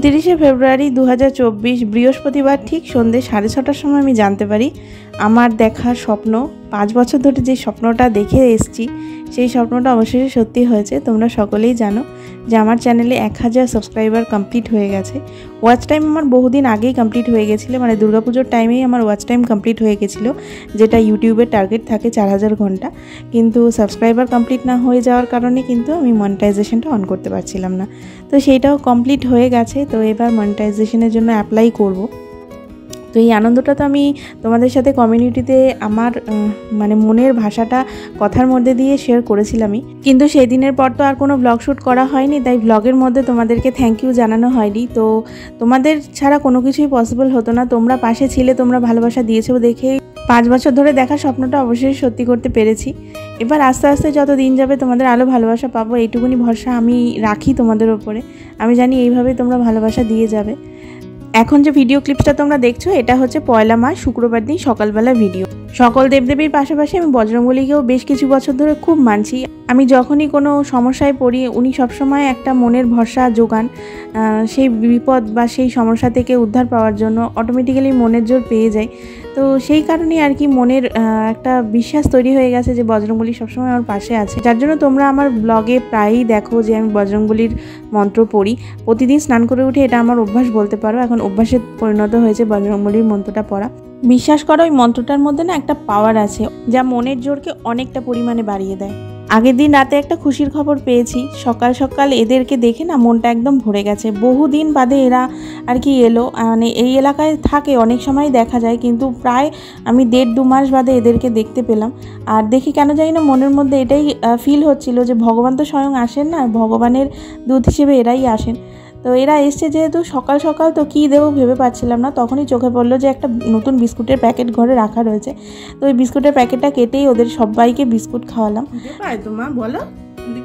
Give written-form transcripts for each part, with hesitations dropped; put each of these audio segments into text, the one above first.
29 ফেব্রুয়ারি 2024 বৃহস্পতিবার ঠিক সন্ধ্যে 6:30টার সময় আমি জানতে পারি আমার দেখা স্বপ্ন 5 বছর ধরে যে স্বপ্নটা দেখে এসেছি সেই স্বপ্নটা অবশেষে সত্যি হয়েছে। তোমরা সকলেই জানো যে আমার চ্যানেলে 1000 সাবস্ক্রাইবার কমপ্লিট হয়ে গেছে। ওয়াচ টাইম আমার বহুদিন আগেই কমপ্লিট হয়ে গেছিলো, মানে দুর্গাপুজোর টাইমেই আমার ওয়াচ টাইম কমপ্লিট হয়ে গেছিলো, যেটা ইউটিউবের টার্গেট থাকে 4000 ঘন্টা। কিন্তু সাবস্ক্রাইবার কমপ্লিট না হয়ে যাওয়ার কারণে কিন্তু আমি মনিটাইজেশনটা অন করতে পারছিলাম না। তো সেইটাও কমপ্লিট হয়ে গেছে। তো এবার মনিটাইজেশনের জন্য অ্যাপ্লাই করব। তো এই আনন্দটা তো আমি তোমাদের সাথে কমিউনিটিতে আমার মানে মনের ভাষাটা কথার মধ্যে দিয়ে শেয়ার করেছিলামই, কিন্তু সেই দিনের পর তো আর কোনো ব্লগ শ্যুট করা হয়নি, তাই ব্লগের মধ্যে তোমাদেরকে থ্যাংক ইউ জানানো হয়নি। তো তোমাদের ছাড়া কোনো কিছুই পসিবল হতো না। তোমরা পাশে ছিলে, তোমরা ভালোবাসা দিয়েছো দেখে 5 বছর ধরে দেখা স্বপ্নটা অবশ্যই সত্যি করতে পেরেছি। এবার আস্তে আস্তে যত দিন যাবে তোমাদের আরও ভালোবাসা পাবো, এইটুকুনি ভরসা আমি রাখি তোমাদের ওপরে। আমি জানি এইভাবেই তোমরা ভালোবাসা দিয়ে যাবে। এখন যে ভিডিও ক্লিপসটা তোমরা দেখছো এটা হচ্ছে পয়লা মাস শুক্রবার দিন সকালবেলা ভিডিও। সকল দেবদেবীর পাশাপাশি আমি বজরংবলীকেও বেশ কিছু বছর ধরে খুব মানছি। আমি যখনই কোনো সমস্যায় পড়ি উনি সবসময় একটা মনের ভরসা যোগান, সেই বিপদ বা সেই সমস্যা থেকে উদ্ধার পাওয়ার জন্য অটোমেটিক্যালি মনের জোর পেয়ে যায়। তো সেই কারণেই আর কি মনের একটা বিশ্বাস তৈরি হয়ে গেছে যে বজরংবলী সবসময় আমার পাশে আছে, যার জন্য তোমরা আমার ব্লগে প্রায়ই দেখো যে আমি বজরংবলীর মন্ত্র পড়ি। প্রতিদিন স্নান করে উঠে এটা আমার অভ্যাস বলতে পারো, এখন অভ্যাসে পরিণত হয়েছে বজরংবলীর মন্ত্রটা পড়া। বিশ্বাস করো ওই মন্ত্রটার মধ্যে না একটা পাওয়ার আছে যা মনের জোরকে অনেকটা পরিমাণে বাড়িয়ে দেয়। আগের দিন রাতে একটা খুশির খবর পেয়েছি, সকাল সকাল এদেরকে দেখে না মনটা একদম ভরে গেছে। বহুদিন বাদে এরা আর কি এলো, মানে এই এলাকায় থাকে অনেক সময় দেখা যায়, কিন্তু প্রায় আমি 1.5-2 মাস বাদে এদেরকে দেখতে পেলাম। আর দেখি কেন জানি না মনের মধ্যে এটাই ফিল হচ্ছিল যে ভগবান তো স্বয়ং আসেন না, ভগবানের দূত হিসেবে এরাই আসেন। তো এরা এসছে যেহেতু সকাল সকাল, তো কী দেবো ভেবে পাচ্ছিলাম না, তখনই চোখে পড়লো যে একটা নতুন বিস্কুটের প্যাকেট ঘরে রাখা রয়েছে। তো ওই বিস্কুটের প্যাকেটটা কেটেই ওদের সবাইকে বিস্কুট খাওয়ালাম। খিদে পায় তো মা, বলো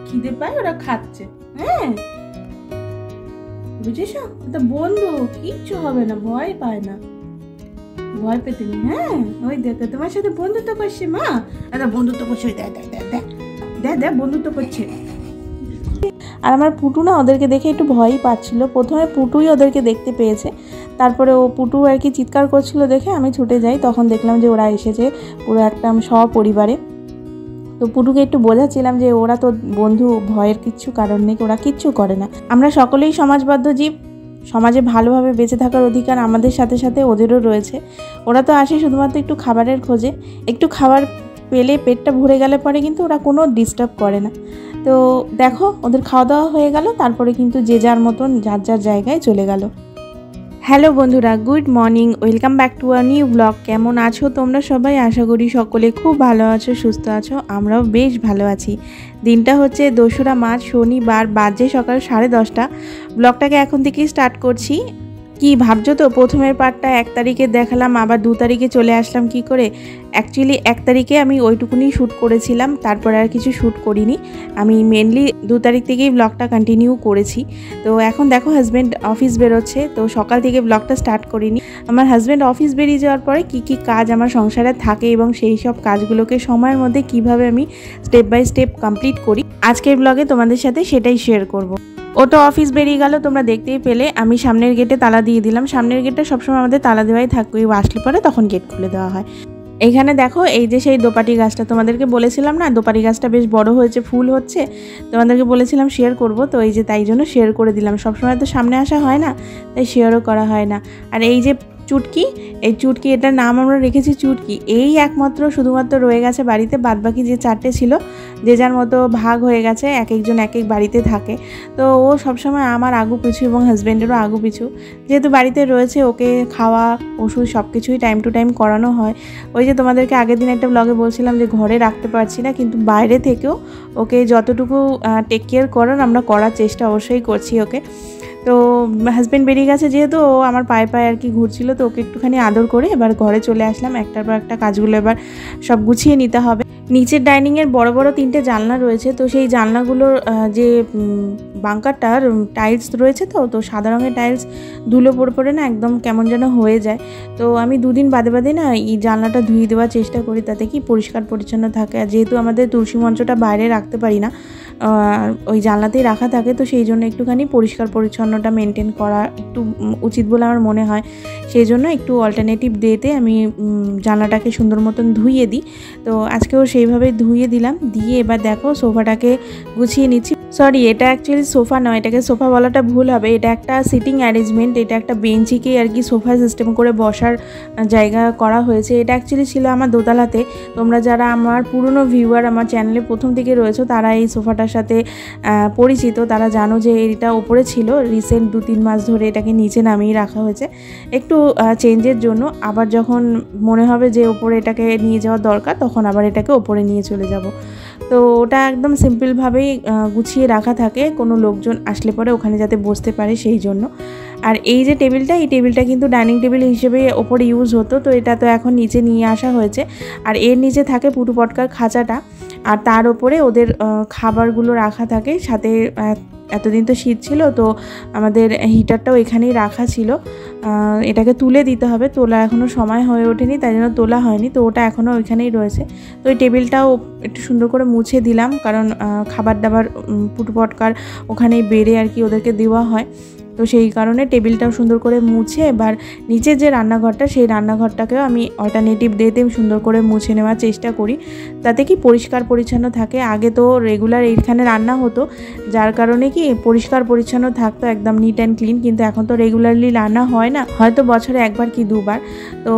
খিদে পায়, ওরা খাচ্ছে। হ্যাঁ বুঝেছ, তো বন্ধু কিচ্ছু হবে না, ভয় পায় না, ভয় পেতে নেই। হ্যাঁ ওই দেখো তোমার সাথে বন্ধুত্ব করছে মা, আচ্ছা বন্ধুত্ব করছে, দেখ দেখ দেখ দেখ দেখ দেখ বন্ধুত্ব করছে। আর আমার পুটু না ওদেরকে দেখে একটু ভয়ই পাচ্ছিল। প্রথমে পুটুই ওদেরকে দেখতে পেয়েছে, তারপরে ও পুটু আর কি চিৎকার করছিল দেখে আমি ছুটে যাই, তখন দেখলাম যে ওরা এসেছে পুরো একটা সপরিবারে। তো পুটুকে একটু বোঝাচ্ছিলাম যে ওরা তো বন্ধু, ভয়ের কিচ্ছু কারণ নেই, ওরা কিচ্ছু করে না। আমরা সকলেই সমাজবদ্ধ জীব, সমাজে ভালোভাবে বেঁচে থাকার অধিকার আমাদের সাথে সাথে ওদেরও রয়েছে। ওরা তো আসে শুধুমাত্র একটু খাবারের খোঁজে, একটু খাবার পেলে পেটটা ভরে গেলে পরে কিন্তু ওরা কোনো ডিস্টার্ব করে না। তো দেখো ওদের খাওয়া দাওয়া হয়ে গেল, তারপরে কিন্তু যে যার মতন যার যার জায়গায় চলে গেল। হ্যালো বন্ধুরা, good morning, welcome back to a new blog. কেমন আছো তোমরা সবাই? আশা করি সকলে খুব ভালো আছো, সুস্থ আছো। আমরাও বেশ ভালো আছি। দিনটা হচ্ছে 2রা মার্চ শনিবার, বাজে সকাল 10:30। ব্লগটাকে এখন থেকেই স্টার্ট করছি। কি ভাবছো তো, প্রথমের পার্টটা 1 তারিখে দেখালাম, আবার 2 তারিখে চলে আসলাম কি করে? অ্যাকচুয়ালি 1 তারিখে আমি ওইটুকুনি শ্যুট করেছিলাম, তারপরে আর কিছু শ্যুট করিনি। আমি মেনলি 2 তারিখ থেকেই ব্লগটা কন্টিনিউ করেছি। তো এখন দেখো হাজব্যান্ড অফিস বেরোচ্ছে, তো সকাল থেকে ব্লগটা স্টার্ট করিনি। আমার হাজব্যান্ড অফিস বেরিয়ে যাওয়ার পরে কি কি কাজ আমার সংসারে থাকে এবং সেই সব কাজগুলোকে সময়ের মধ্যে কিভাবে আমি স্টেপ বাই স্টেপ কমপ্লিট করি, আজকের ব্লগে তোমাদের সাথে সেটাই শেয়ার করব। ও তো অফিস বেরিয়ে গেল, তোমরা দেখতেই পেলে। আমি সামনের গেটে তালা দিয়ে দিলাম। সামনের গেটটা সবসময় আমাদের তালা দেওয়াই থাকবে, আসলে পরে তখন গেট খুলে দেওয়া হয়। এইখানে দেখো এই যে সেই দোপাটি গাছটা, তোমাদেরকে বলেছিলাম না দোপাটি গাছটা বেশ বড় হয়েছে, ফুল হচ্ছে, তোমাদেরকে বলেছিলাম শেয়ার করব। তো এই যে তাই জন্য শেয়ার করে দিলাম। সবসময় তো সামনে আসা হয় না, তাই শেয়ারও করা হয় না। আর এই যে চুটকি, এই চুটকি, এটার নাম আমরা রেখেছি চুটকি। এই একমাত্র শুধুমাত্র রয়ে গেছে বাড়িতে, বাদবাকি যে 4টে ছিল যে যার মতো ভাগ হয়ে গেছে, এক একজন এক এক বাড়িতে থাকে। তো ও সবসময় আমার আগু পিছু এবং হাজব্যান্ডেরও আগু পিছু, যেহেতু বাড়িতে রয়েছে ওকে খাওয়া ওষুধ সব কিছুই টাইম টু টাইম করানো হয়। ওই যে তোমাদেরকে আগের দিন একটা ব্লগে বলছিলাম যে ঘরে রাখতে পারছি না, কিন্তু বাইরে থেকেও ওকে যতটুকু টেক কেয়ার করার আমরা করার চেষ্টা অবশ্যই করছি ওকে। তো হাজব্যান্ড বেরিয়ে গেছে যেহেতু, ও আমার পায়ে পায়ে আর কি ঘুরছিল, তো ওকে একটুখানি আদর করে এবার ঘরে চলে আসলাম। একটার পর একটা কাজগুলো এবার সব গুছিয়ে নিতে হবে। নিচের ডাইনিংয়ের বড় বড় 3টে জানলা রয়েছে, তো সেই জানলাগুলোর যে বাঙ্কারটার টাইলস রয়েছে, তো সাদা রঙের টাইলস ধুলো পড়ে পড়ে না একদম কেমন যেন হয়ে যায়। তো আমি 2 দিন বাদে বাদে না এই জানলাটা ধুয়ে দেওয়ার চেষ্টা করি, তাতে কি পরিষ্কার পরিচ্ছন্ন থাকে। আর যেহেতু আমাদের তুলসী মঞ্চটা বাইরে রাখতে পারি না, ওই জানলাতেই রাখা থাকে, তো সেই জন্য একটুখানি পরিষ্কার পরিচ্ছন্নতা মেনটেন করা একটু উচিত বলে আমার মনে হয়। সেই জন্য একটু অল্টারনেটিভ ডেতে আমি জানলাটাকে সুন্দর মতন ধুইয়ে দিই। তো আজকেও সেইভাবে ধুইয়ে দিলাম, দিয়ে এবার দেখো সোফাটাকে গুছিয়ে নিচ্ছি। সরি, এটা অ্যাকচুয়ালি সোফা নয়, এটাকে সোফা বলাটা ভুল হবে। এটা একটা সিটিং অ্যারেঞ্জমেন্ট, এটা একটা বেঞ্চিকেই আর কি সোফা সিস্টেম করে বসার জায়গা করা হয়েছে। এটা অ্যাকচুয়ালি ছিল আমার দোতলাতে। তোমরা যারা আমার পুরনো ভিউয়ার আমার চ্যানেলে প্রথম থেকে রয়েছে তারা এই সোফাটার সাথে পরিচিত, তারা জানো যে এটা ওপরে ছিল। রিসেন্ট 2-3 মাস ধরে এটাকে নিচে নামিয়ে রাখা হয়েছে একটু চেঞ্জের জন্য। আবার যখন মনে হবে যে ওপরে এটাকে নিয়ে যাওয়ার দরকার তখন আবার এটাকে ওপরে নিয়ে চলে যাব। তো ওটা একদম সিম্পলভাবেই গুছিয়ে রাখা থাকে, কোনো লোকজন আসলে পরে ওখানে যাতে বসতে পারে সেই জন্য। আর এই যে টেবিলটা, এই টেবিলটা কিন্তু ডাইনিং টেবিল হিসেবে ওপরে ইউজ হতো, তো এটা তো এখন নিচে নিয়ে আসা হয়েছে। আর এর নিচে থাকে পুটু পটকার খাঁচাটা, আর তার উপরে ওদের খাবারগুলো রাখা থাকে। সাথে এতদিন তো শীত ছিল, তো আমাদের হিটারটাও এখানেই রাখা ছিল। এটাকে তুলে দিতে হবে, তোলা এখনও সময় হয়ে ওঠেনি, তাই জন্য তোলা হয়নি। তো ওটা এখনও ওইখানেই রয়েছে। তো এই টেবিলটাও একটু সুন্দর করে মুছে দিলাম, কারণ খাবার দাবার পুটু পটকার ওখানেই বেড়ে আর কি ওদেরকে দেওয়া হয়। তো সেই কারণে টেবিলটাও সুন্দর করে মুছে এবার নিচে যে রান্নাঘরটা, সেই রান্নাঘরটাকেও আমি অল্টারনেটিভ ডেতে সুন্দর করে মুছে নেওয়ার চেষ্টা করি, তাতে কি পরিষ্কার পরিচ্ছন্ন থাকে। আগে তো রেগুলার এইখানে রান্না হতো, যার কারণে কি পরিষ্কার পরিচ্ছন্ন থাকতো, একদম নিট অ্যান্ড ক্লিন। কিন্তু এখন তো রেগুলারলি রান্না হয় না, হয়তো বছরে একবার কি দুবার। তো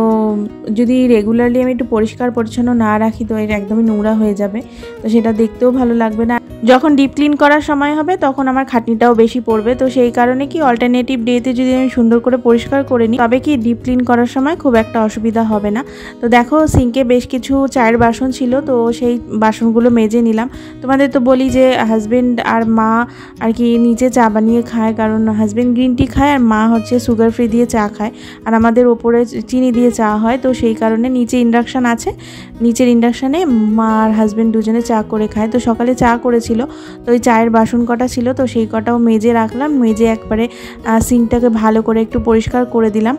যদি রেগুলারলি আমি একটু পরিষ্কার পরিচ্ছন্ন না রাখি তো এটা একদমই নোংরা হয়ে যাবে, তো সেটা দেখতেও ভালো লাগবে না। যখন ডিপ ক্লিন করার সময় হবে তখন আমার খাটনিটাও বেশি পড়বে। তো সেই কারণে কি অল্টারনেটিভ ডেতে যদি আমি সুন্দর করে পরিষ্কার করে নিই তবে কি ডিপ ক্লিন করার সময় খুব একটা অসুবিধা হবে না। তো দেখো সিঙ্কে বেশ কিছু চায়ের বাসন ছিল, তো সেই বাসনগুলো মেজে নিলাম। তোমাদের তো বলি যে হাজব্যান্ড আর মা আর কি নিচে চা বানিয়ে খায়, কারণ হাজব্যান্ড গ্রিন টি খায় আর মা হচ্ছে সুগার ফ্রি দিয়ে চা খায়, আর আমাদের ওপরে চিনি দিয়ে চা হয়। তো সেই কারণে নিচে ইন্ডাকশান আছে, নিচের ইন্ডাকশানে মা আর হাজব্যান্ড দুজনে চা করে খায়। তো সকালে চা করেছিল, তো ওই চায়ের বাসন কটা ছিল, তো সেই কটাও মেজে রাখলাম। মেজে একবারে সিঙ্কটাকে ভালো করে একটু পরিষ্কার করে দিলাম।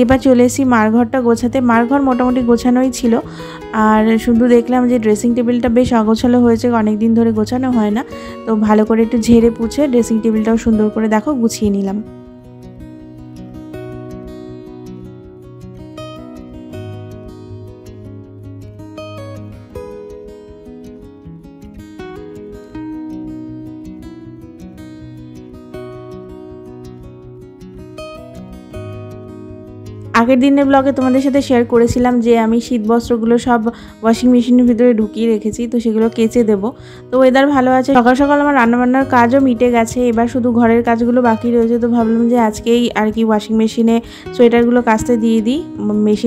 এবার চলে এসেছি মার ঘরটা গোছাতে। মার ঘর মোটামুটি গোছানোই ছিল, আর শুধু দেখলাম যে ড্রেসিং টেবিলটা বেশ অগোছালো হয়েছে, অনেক দিন ধরে গোছানো হয় না। তো ভালো করে একটু ঝেড়ে পুছে ড্রেসিং টেবিলটাও সুন্দর করে দেখো গুছিয়ে নিলাম। আগের দিনের ব্লগে তোমাদের সাথে শেয়ার করেছিলাম যে আমি শীত বস্ত্রগুলো সব ওয়াশিং মেশিনের ভিতরে ঢুকিয়ে রেখেছি, তো সেগুলো কেচে দেব। তো ওয়েদার ভালো আছে, সকাল সকাল আমার রান্নাবান্নার কাজও মিটে গেছে, এবার শুধু ঘরের কাজগুলো বাকি রয়েছে। তো ভাবলাম যে আজকেই আর কি ওয়াশিং মেশিনে সোয়েটারগুলো কাচতে দিয়ে দিই।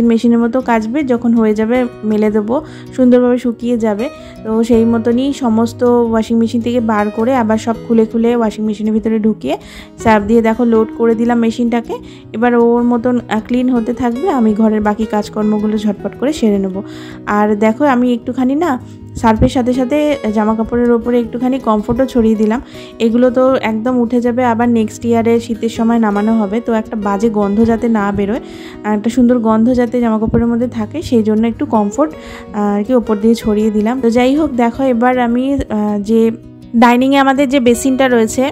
মেশিনের মতো কাচবে, যখন হয়ে যাবে মেলে দেবো, সুন্দরভাবে শুকিয়ে যাবে। তো সেই মতনই সমস্ত ওয়াশিং মেশিন থেকে বার করে আবার সব খুলে খুলে ওয়াশিং মেশিনের ভিতরে ঢুকিয়ে সার্ফ দিয়ে দেখো লোড করে দিলাম মেশিনটাকে। এবার ওর মতন ক্লিন হতে থাকবে, আমি ঘরের বাকি কাজকর্মগুলো ঝটপট করে সেরে নেব। আর দেখো আমি একটুখানি না সার্ফের সাথে সাথে জামা কাপড়ের ওপরে একটুখানি কমফোর্টও ছড়িয়ে দিলাম। এগুলো তো একদম উঠে যাবে, আবার নেক্সট ইয়ারে শীতের সময় নামানো হবে, তো একটা বাজে গন্ধ যাতে না বেরোয়, একটা সুন্দর গন্ধ যাতে জামা কাপড়ের মধ্যে থাকে সেই জন্য একটু কমফোর্ট আর কি ওপর দিয়ে ছড়িয়ে দিলাম। তো যাই হোক, দেখো এবার আমি যে ডাইনিংয়ে আমাদের যে বেসিনটা রয়েছে,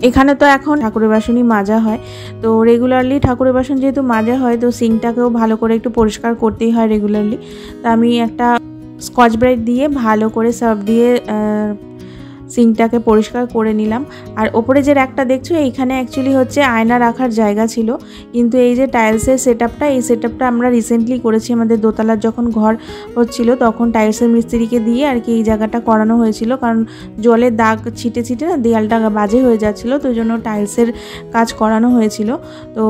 এখানে তো এখন ঠাকুরের বাসনই মাজা হয়। তো রেগুলারলি ঠাকুরের বাসন যেহেতু মাজা হয়, তো সিঙ্কটাকেও ভালো করে একটু পরিষ্কার করতেই হয় রেগুলারলি। তো আমি একটা স্কচ ব্রাইট দিয়ে ভালো করে সার্ফ দিয়ে সিঙ্কটাকে পরিষ্কার করে নিলাম। আর ওপরে যে র্যাকটা দেখছো এইখানে অ্যাকচুয়ালি হচ্ছে আয়না রাখার জায়গা ছিল, কিন্তু এই যে টাইলসের সেটআপটা, এই সেটআপটা আমরা রিসেন্টলি করেছি। আমাদের দোতলার যখন ঘর হচ্ছিল তখন টাইলসের মিস্ত্রিকে দিয়ে আর কি এই জায়গাটা করানো হয়েছিল, কারণ জলের দাগ ছিটে ছিটে না দেয়ালটা বাজে হয়ে যাচ্ছিলো, তো ওই জন্য টাইলসের কাজ করানো হয়েছিল। তো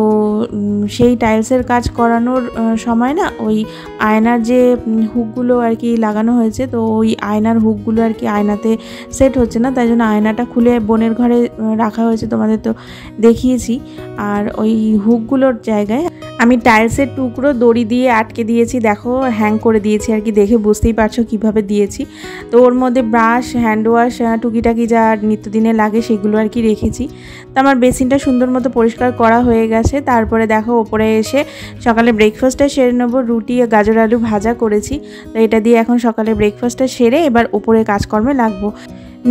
সেই টাইলসের কাজ করানোর সময় না ওই আয়নার যে হুকগুলো আর কি লাগানো হয়েছে, তো ওই আয়নার হুকগুলো আর কি আয়নাতে সেট হচ্ছে না, তাই জন্য আয়নাটা খুলে বোনের ঘরে রাখা হয়েছে, তোমাদের তো দেখিয়েছি। আর ওই হুকগুলোর জায়গায় আমি টাইলসের টুকরো দড়ি দিয়ে আটকে দিয়েছি, দেখো হ্যাং করে দিয়েছি আর কি, দেখে বুঝতেই পারছো কিভাবে দিয়েছি। তো ওর মধ্যে ব্রাশ, হ্যান্ড ওয়াশ, টুকিটাকি যা নিত্যদিনে লাগে সেগুলো আর কি রেখেছি। তো আমার বেসিনটা সুন্দর মতো পরিষ্কার করা হয়ে গেছে। তারপরে দেখো ওপরে এসে সকালে ব্রেকফাস্টটা সেরে নেবো। রুটি গাজর আলু ভাজা করেছি, তো এটা দিয়ে এখন সকালে ব্রেকফাস্টটা সেরে এবার ওপরে কাজকর্মে লাগবো।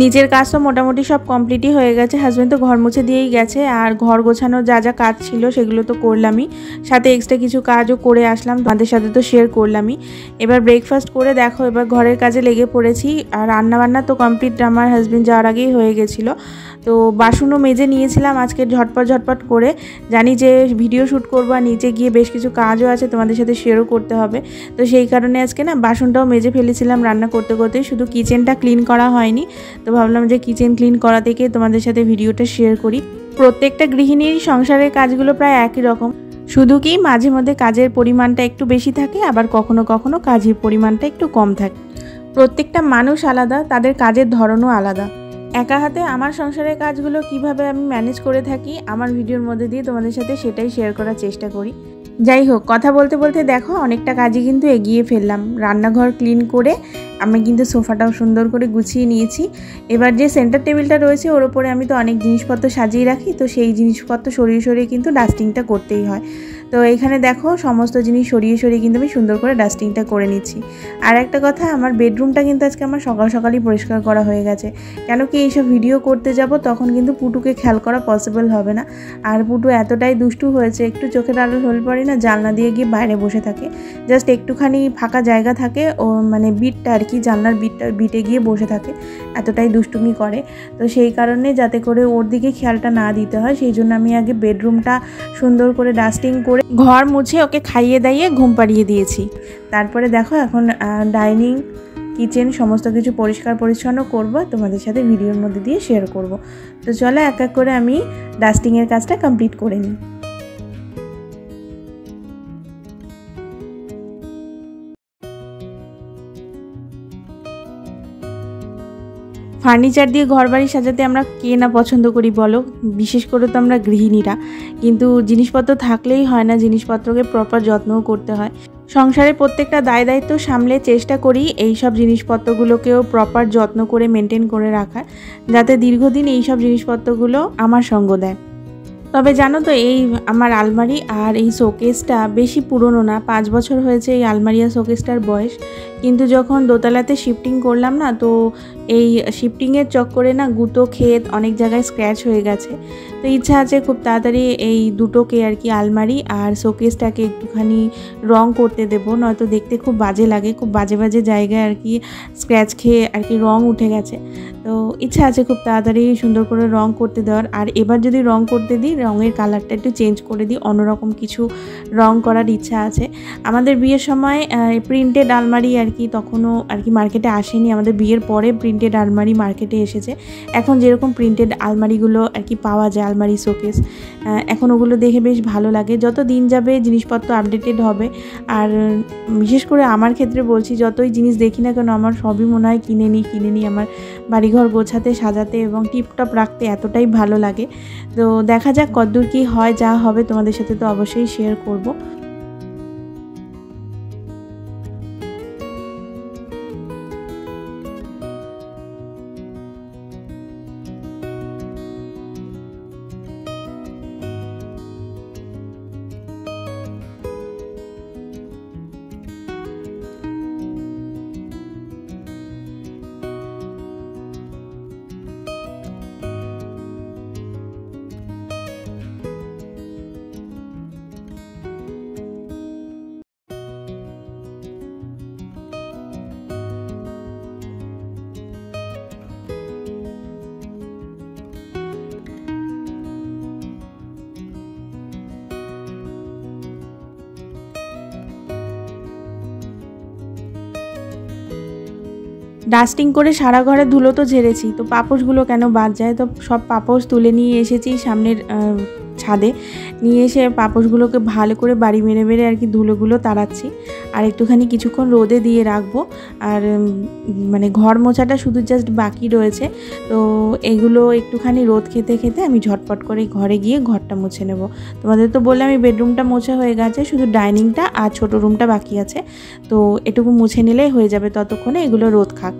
নিজের কাজ তো মোটামুটি সব কমপ্লিটই হয়ে গেছে। হাজব্যান্ড তো ঘর মুছে দিয়েই গেছে, আর ঘর গোছানোর যা যা কাজ ছিল সেগুলো তো করলামই, সাথে এক্সট্রা কিছু কাজও করে আসলাম, তাদের সাথে তো শেয়ার করলামই। এবার ব্রেকফাস্ট করে দেখো এবার ঘরের কাজে লেগে পড়েছি। আর রান্নাবান্না তো কমপ্লিট আমার হাজব্যান্ড যাওয়ার আগেই হয়ে গেছিলো। তো বাসনও মেজে নিয়েছিলাম আজকে ঝটপট করে, জানি যে ভিডিও শ্যুট করবো আর নিচে গিয়ে বেশ কিছু কাজও আছে তোমাদের সাথে শেয়ারও করতে হবে। তো সেই কারণে আজকে না বাসনটাও মেজে ফেলেছিলাম রান্না করতে করতে, শুধু কিচেনটা ক্লিন করা হয়নি। তো ভাবলাম যে কিচেন ক্লিন করা থেকে তোমাদের সাথে ভিডিওটা শেয়ার করি। প্রত্যেকটা গৃহিণীর সংসারের কাজগুলো প্রায় একই রকম, শুধু কি মাঝে মধ্যে কাজের পরিমাণটা একটু বেশি থাকে, আবার কখনো কখনো কাজের পরিমাণটা একটু কম থাকে। প্রত্যেকটা মানুষ আলাদা, তাদের কাজের ধরনও আলাদা। একা হাতে আমার সংসারের কাজগুলো কিভাবে আমি ম্যানেজ করে থাকি আমার ভিডিওর মধ্যে দিয়ে তোমাদের সাথে সেটাই শেয়ার করার চেষ্টা করি। যাই হোক, কথা বলতে বলতে দেখো অনেকটা কাজই কিন্তু এগিয়ে ফেললাম। রান্নাঘর ক্লিন করে আমি কিন্তু সোফাটাও সুন্দর করে গুছিয়ে নিয়েছি। এবার যে সেন্টার টেবিলটা রয়েছে ওর ওপরে আমি তো অনেক জিনিসপত্র সাজিয়ে রাখি, তো সেই জিনিসপত্র সরিয়ে সরিয়ে কিন্তু ডাস্টিংটা করতেই হয়। তো এখানে দেখো সমস্ত জিনিস সরিয়ে সরিয়ে কিন্তু আমি সুন্দর করে ডাস্টিংটা করে নিচ্ছি। আর একটা কথা, আমার বেডরুমটা কিন্তু আজকে আমার সকাল সকালই পরিষ্কার করা হয়ে গেছে। কেন কি এইসব ভিডিও করতে যাব তখন কিন্তু পুটুকে খেয়াল করা পসিবল হবে না। আর পুটু এতটাই দুষ্টু হয়েছে, একটু চোখের আড়াল হলে পরে না জানলা দিয়ে গিয়ে বাইরে বসে থাকে, জাস্ট একটুখানি ফাঁকা জায়গা থাকে ও মানে বিটটা আর কি, জানলার বিটে গিয়ে বসে থাকে, এতটাই দুষ্টুমি করে। তো সেই কারণে যাতে করে ওর দিকে খেয়ালটা না দিতে হয় সেই জন্য আমি আগে বেডরুমটা সুন্দর করে ডাস্টিং করে ঘর মুছে ওকে খাইয়ে দাইয়ে ঘুম পাড়িয়ে দিয়েছি। তারপরে দেখো এখন ডাইনিং কিচেন সমস্ত কিছু পরিষ্কার পরিচ্ছন্ন করব, তোমাদের সাথে ভিডিওর মধ্যে দিয়ে শেয়ার করব। তো চলো এক এক করে আমি ডাস্টিংয়ের কাজটা কমপ্লিট করে নিই। ফার্নিচার দিয়ে ঘর বাড়ি সাজাতে আমরা কে না পছন্দ করি বলো, বিশেষ করে তো আমরা গৃহিণীরা। কিন্তু জিনিসপত্র থাকলেই হয় না, জিনিসপত্রকে প্রপার যত্নও করতে হয়। সংসারের প্রত্যেকটা দায় দায়িত্ব সামলে চেষ্টা করি এই সব জিনিসপত্রগুলোকেও প্রপার যত্ন করে মেনটেন করে রাখার, যাতে দীর্ঘদিন এই সব জিনিসপত্রগুলো আমার সঙ্গ দেয়। তবে জানো তো এই আমার আলমারি আর এই শোকেসটা বেশি পুরনো না, 5 বছর হয়েছে এই আলমারি আর শোকেসটার বয়স। কিন্তু যখন দোতলাতে শিফটিং করলাম না, তো এই শিফটিংয়ের চক্করে না গুঁতো ক্ষেত অনেক জায়গায় স্ক্র্যাচ হয়ে গেছে। তো ইচ্ছা আছে খুব তাড়াতাড়ি এই দুটোকে আর কি, আলমারি আর শোকেসটাকে একটুখানি রং করতে দেবো, নয়তো দেখতে খুব বাজে লাগে, খুব বাজে বাজে জায়গায় আর কি স্ক্র্যাচ খেয়ে আর কি রং উঠে গেছে। তো ইচ্ছা আছে খুব তাড়াতাড়ি সুন্দর করে রং করতে দেওয়ার। আর এবার যদি রং করতে দিই রঙের কালারটা একটু চেঞ্জ করে দিই, অন্যরকম কিছু রং করার ইচ্ছা আছে। আমাদের বিয়ের সময় প্রিন্টেড আলমারি আর কি তখনও আর কি মার্কেটে আসেনি, আমাদের বিয়ের পরে প্রিন্টেড আলমারি মার্কেটে এসেছে। এখন যেরকম প্রিন্টেড আলমারিগুলো আর কি পাওয়া যায়, আলমারি শোকেস, এখন ওগুলো দেখে বেশ ভালো লাগে। যত দিন যাবে জিনিসপত্র আপডেটেড হবে। আর বিশেষ করে আমার ক্ষেত্রে বলছি, যতই জিনিস দেখি না কেন আমার সবই মনে হয় কিনে নিই। আমার বাড়িঘর গোছাতে সাজাতে এবং টিপটপ রাখতে এতটাই ভালো লাগে। তো দেখা যাক কতদূর কী হয়, যা হবে তোমাদের সাথে তো অবশ্যই শেয়ার করব। ডাস্টিং করে সারা ঘরে ধুলো তো ঝেড়েছি, তো পাপোশগুলো কেন বাদ যায়, তো সব পাপোশ তুলে নিয়ে এসেছি সামনের ছাদে। নিয়ে এসে পাপোশগুলোকে ভালো করে বাড়ি মেরে মেরে আর কি ধুলোগুলো তাড়াচ্ছি। আর একটুখানি কিছুক্ষণ রোদে দিয়ে রাখবো। আর মানে ঘর মোছাটা শুধু জাস্ট বাকি রয়েছে, তো এগুলো একটুখানি রোদ খেতে খেতে আমি ঝটপট করে ঘরে গিয়ে ঘরটা মুছে নেব। তোমাদের তো বললাম আমি বেডরুমটা মোছা হয়ে গেছে, শুধু ডাইনিংটা আর ছোটো রুমটা বাকি আছে। তো এটুকু মুছে নিলেই হয়ে যাবে, ততক্ষণে এগুলো রোদ খাক।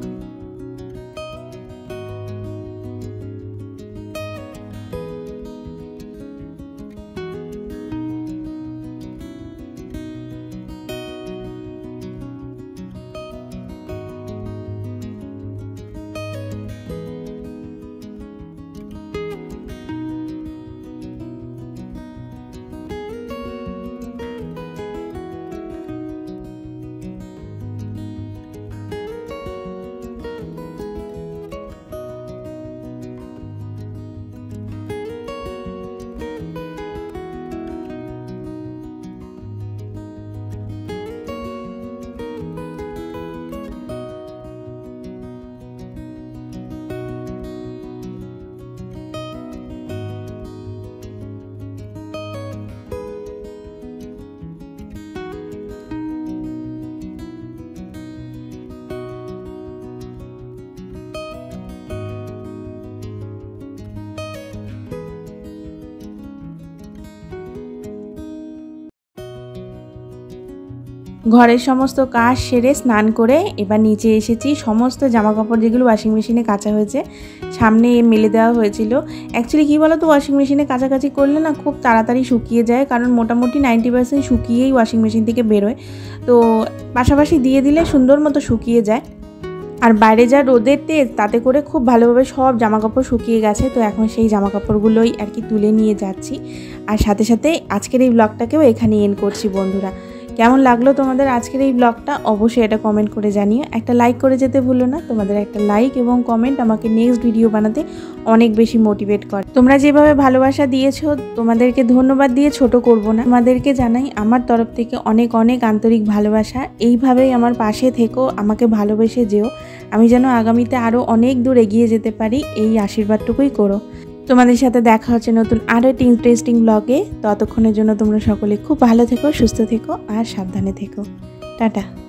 ঘরের সমস্ত কাজ সেরে স্নান করে এবার নিচে এসেছি। সমস্ত জামা কাপড় যেগুলো ওয়াশিং মেশিনে কাচা হয়েছে সামনে মেলে দেওয়া হয়েছিল। অ্যাকচুয়ালি কী বলো তো, ওয়াশিং মেশিনে কাচাকাচি করলে না খুব তাড়াতাড়ি শুকিয়ে যায়, কারণ মোটামুটি 90% শুকিয়েই ওয়াশিং মেশিন থেকে বেরোয়। তো পাশাপাশি দিয়ে দিলে সুন্দর মতো শুকিয়ে যায়। আর বাইরে যা রোদের তেজ, তাতে করে খুব ভালোভাবে সব জামাকাপড় শুকিয়ে গেছে। তো এখন সেই জামাকাপড়গুলোই আর কি তুলে নিয়ে যাচ্ছি। আর সাথে সাথে আজকের এই ব্লগটাকেও এখানে এন্ড করছি বন্ধুরা। কেমন লাগলো তোমাদের আজকের এই ব্লগটা অবশ্যই এটা কমেন্ট করে জানিও। একটা লাইক করে যেতে ভুলো না। তোমাদের একটা লাইক এবং কমেন্ট আমাকে নেক্সট ভিডিও বানাতে অনেক বেশি মোটিভেট করে। তোমরা যেভাবে ভালোবাসা দিয়েছো, তোমাদেরকে ধন্যবাদ দিয়ে ছোট করব না। তোমাদেরকে জানাই আমার তরফ থেকে অনেক অনেক আন্তরিক ভালোবাসা। এইভাবেই আমার পাশে থেকো, আমাকে ভালোবেসে যেও। আমি যেন আগামীতে আরও অনেক দূর এগিয়ে যেতে পারি, এই আশীর্বাদটুকুই করো। তোমাদের সাথে দেখা হচ্ছে নতুন আরও একটি ইন্টারেস্টিং ব্লগে। ততক্ষণের জন্য তোমরা সকলে খুব ভালো থেকো, সুস্থ থেকো আর সাবধানে থেকো। টাটা।